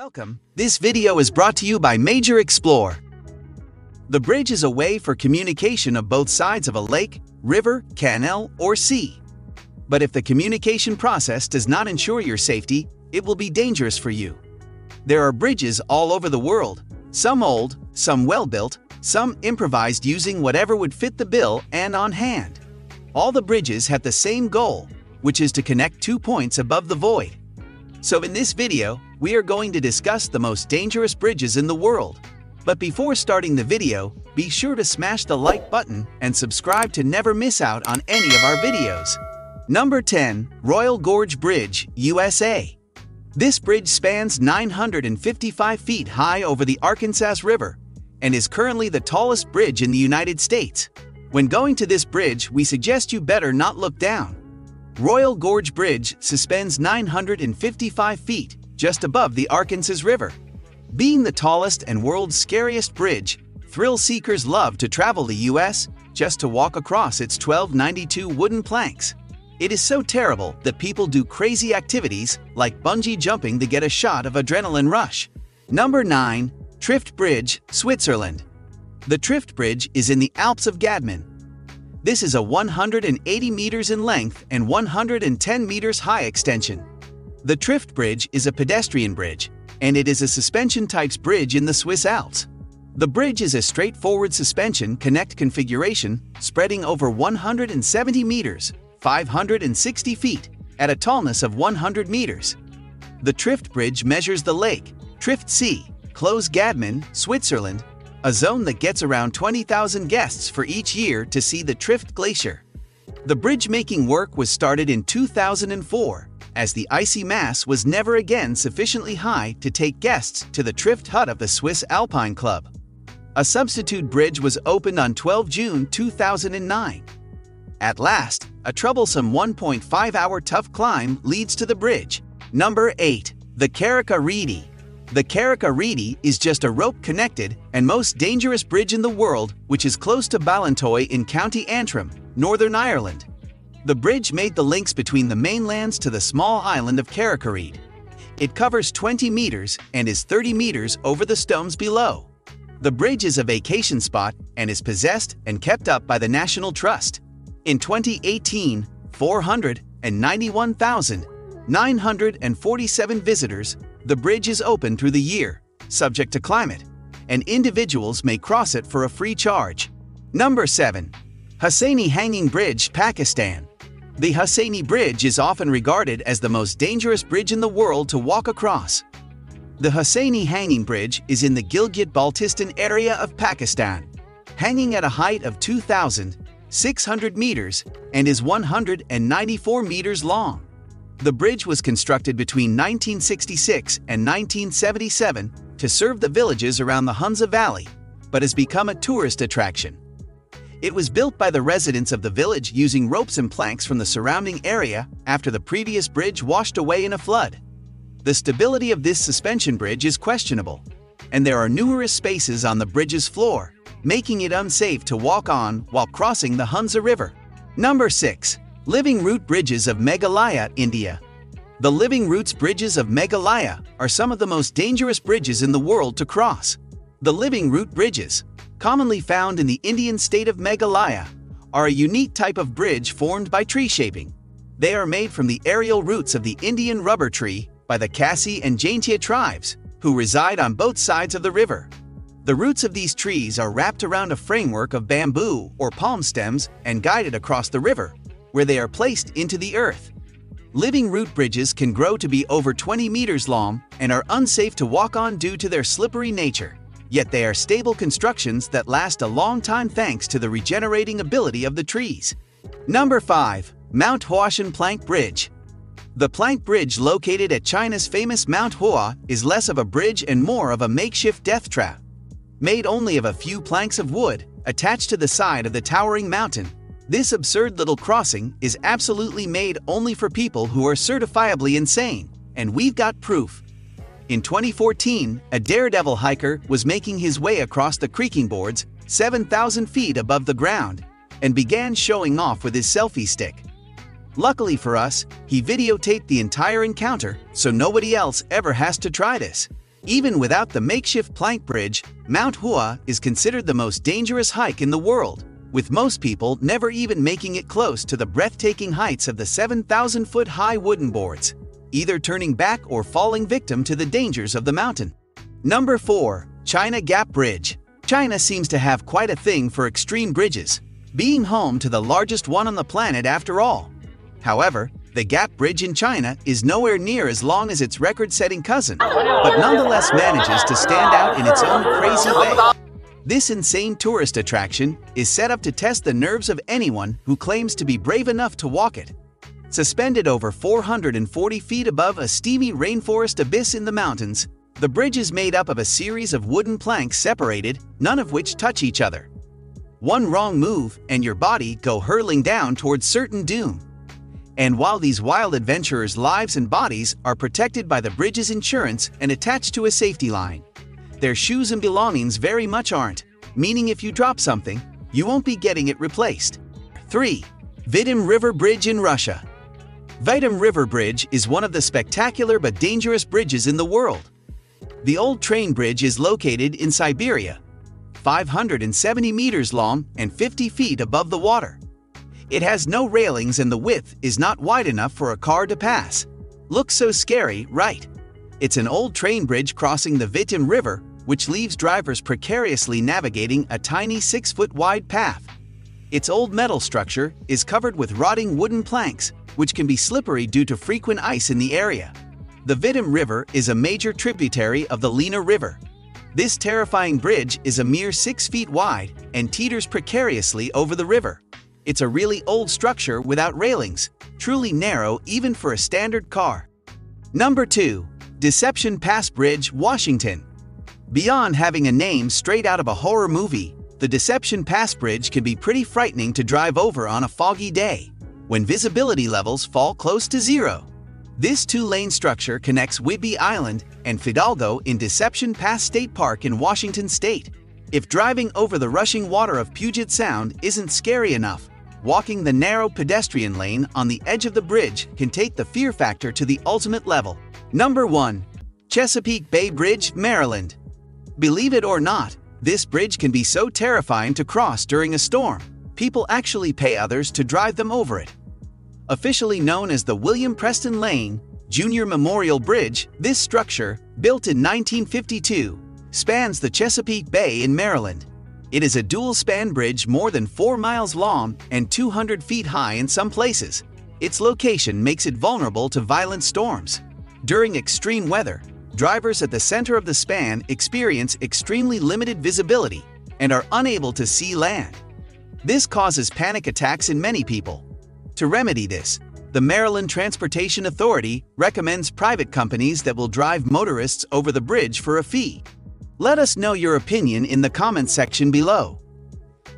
Welcome. This video is brought to you by Major Explore. The bridge is a way for communication of both sides of a lake, river, canal, or sea. But if the communication process does not ensure your safety, it will be dangerous for you. There are bridges all over the world, some old, some well-built, some improvised using whatever would fit the bill and on hand. All the bridges have the same goal, which is to connect 2 points above the void. So in this video, we are going to discuss the most dangerous bridges in the world. But before starting the video, be sure to smash the like button and subscribe to never miss out on any of our videos. Number 10. Royal Gorge Bridge, USA. This bridge spans 955 feet high over the Arkansas River and is currently the tallest bridge in the United States. When going to this bridge, we suggest you better not look down. Royal Gorge Bridge suspends 955 feet just above the Arkansas River. Being the tallest and world's scariest bridge, thrill seekers love to travel the US just to walk across its 1292 wooden planks. It is so terrible that people do crazy activities like bungee jumping to get a shot of adrenaline rush. Number 9. TRIFT Bridge, Switzerland. The TRIFT Bridge is in the Alps of Gadman. This is a 180 meters in length and 110 meters high extension. The TRIFT Bridge is a pedestrian bridge, and it is a suspension-type bridge in the Swiss Alps. The bridge is a straightforward suspension connect configuration spreading over 170 meters, 560 feet, at a tallness of 100 meters. The TRIFT Bridge measures the lake, TRIFT Sea, close Gadman, Switzerland, a zone that gets around 20,000 guests for each year to see the TRIFT Glacier. The bridge-making work was started in 2004, as the icy mass was never again sufficiently high to take guests to the TRIFT hut of the Swiss Alpine Club. A substitute bridge was opened on 12 June 2009. At last, a troublesome 1.5-hour tough climb leads to the bridge. Number 8. The Carrick Reedy. The Carrick Reedy is just a rope-connected and most dangerous bridge in the world, which is close to Ballintoy in County Antrim, Northern Ireland. The bridge made the links between the mainlands to the small island of Carrick. It covers 20 meters and is 30 meters over the stones below. The bridge is a vacation spot and is possessed and kept up by the National Trust. In 2018, 491,947 visitors. The bridge is open through the year, subject to climate, and individuals may cross it for a free charge. Number 7. HUSSAINI Hanging Bridge, Pakistan. The HUSSAINI Bridge is often regarded as the most dangerous bridge in the world to walk across. The HUSSAINI Hanging Bridge is in the Gilgit-Baltistan area of Pakistan, hanging at a height of 2,600 meters and is 194 meters long. The bridge was constructed between 1966 and 1977 to serve the villages around the Hunza Valley, but has become a tourist attraction. It was built by the residents of the village using ropes and planks from the surrounding area after the previous bridge washed away in a flood. The stability of this suspension bridge is questionable, and there are numerous spaces on the bridge's floor, making it unsafe to walk on while crossing the Hunza River. Number 6. Living Root Bridges of Meghalaya, India. The Living Roots Bridges of Meghalaya are some of the most dangerous bridges in the world to cross. The Living Root Bridges, commonly found in the Indian state of Meghalaya, are a unique type of bridge formed by tree shaping. They are made from the aerial roots of the Indian rubber tree by the Khasi and Jaintia tribes, who reside on both sides of the river. The roots of these trees are wrapped around a framework of bamboo or palm stems and guided across the river, where they are placed into the earth. Living root bridges can grow to be over 20 meters long and are unsafe to walk on due to their slippery nature. Yet they are stable constructions that last a long time thanks to the regenerating ability of the trees. Number 5. Mount HUASHAN Plank Bridge. The plank bridge located at China's famous Mount Hua is less of a bridge and more of a makeshift death trap. Made only of a few planks of wood attached to the side of the towering mountain, this absurd little crossing is absolutely made only for people who are certifiably insane, and we've got proof. In 2014, a daredevil hiker was making his way across the creaking boards 7,000 feet above the ground and began showing off with his selfie stick. Luckily for us, he videotaped the entire encounter so nobody else ever has to try this. Even without the makeshift plank bridge, Mount Hua is considered the most dangerous hike in the world, with most people never even making it close to the breathtaking heights of the 7,000-foot-high wooden boards, either turning back or falling victim to the dangers of the mountain. Number 4. China Gap Bridge. China seems to have quite a thing for extreme bridges, being home to the largest one on the planet after all. However, the Gap Bridge in China is nowhere near as long as its record-setting cousin, but nonetheless manages to stand out in its own crazy way. This insane tourist attraction is set up to test the nerves of anyone who claims to be brave enough to walk it. Suspended over 440 feet above a steamy rainforest abyss in the mountains, the bridge is made up of a series of wooden planks separated, none of which touch each other. One wrong move and your body go hurtling down towards certain doom. And while these wild adventurers' lives and bodies are protected by the bridge's insurance and attached to a safety line, their shoes and belongings very much aren't, meaning if you drop something, you won't be getting it replaced. 3. VITIM River Bridge in Russia. VITIM River Bridge is one of the spectacular but dangerous bridges in the world. The old train bridge is located in Siberia, 570 meters long and 50 feet above the water. It has no railings and the width is not wide enough for a car to pass. Looks so scary, right? It's an old train bridge crossing the VITIM River, which leaves drivers precariously navigating a tiny 6-foot-wide path. Its old metal structure is covered with rotting wooden planks, which can be slippery due to frequent ice in the area. The VITIM River is a major tributary of the Lena River. This terrifying bridge is a mere 6 feet wide and teeters precariously over the river. It's a really old structure without railings, truly narrow even for a standard car. Number 2. Deception Pass Bridge, Washington. Beyond having a name straight out of a horror movie, the Deception Pass Bridge can be pretty frightening to drive over on a foggy day, when visibility levels fall close to zero. This 2-lane structure connects Whidbey Island and Fidalgo in Deception Pass State Park in Washington State. If driving over the rushing water of Puget Sound isn't scary enough, walking the narrow pedestrian lane on the edge of the bridge can take the fear factor to the ultimate level. Number 1. Chesapeake Bay Bridge, Maryland. Believe it or not, this bridge can be so terrifying to cross during a storm, people actually pay others to drive them over it. Officially known as the William Preston Lane Jr. Memorial Bridge, this structure, built in 1952, spans the Chesapeake Bay in Maryland. It is a dual-span bridge more than 4 miles long and 200 feet high in some places. Its location makes it vulnerable to violent storms. During extreme weather, drivers at the center of the span experience extremely limited visibility and are unable to see land. This causes panic attacks in many people. To remedy this, the Maryland Transportation Authority recommends private companies that will drive motorists over the bridge for a fee. Let us know your opinion in the comments section below.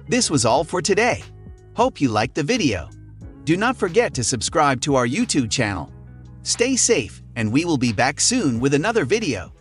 This was all for today. Hope you liked the video. Do not forget to subscribe to our YouTube channel. Stay safe, and we will be back soon with another video.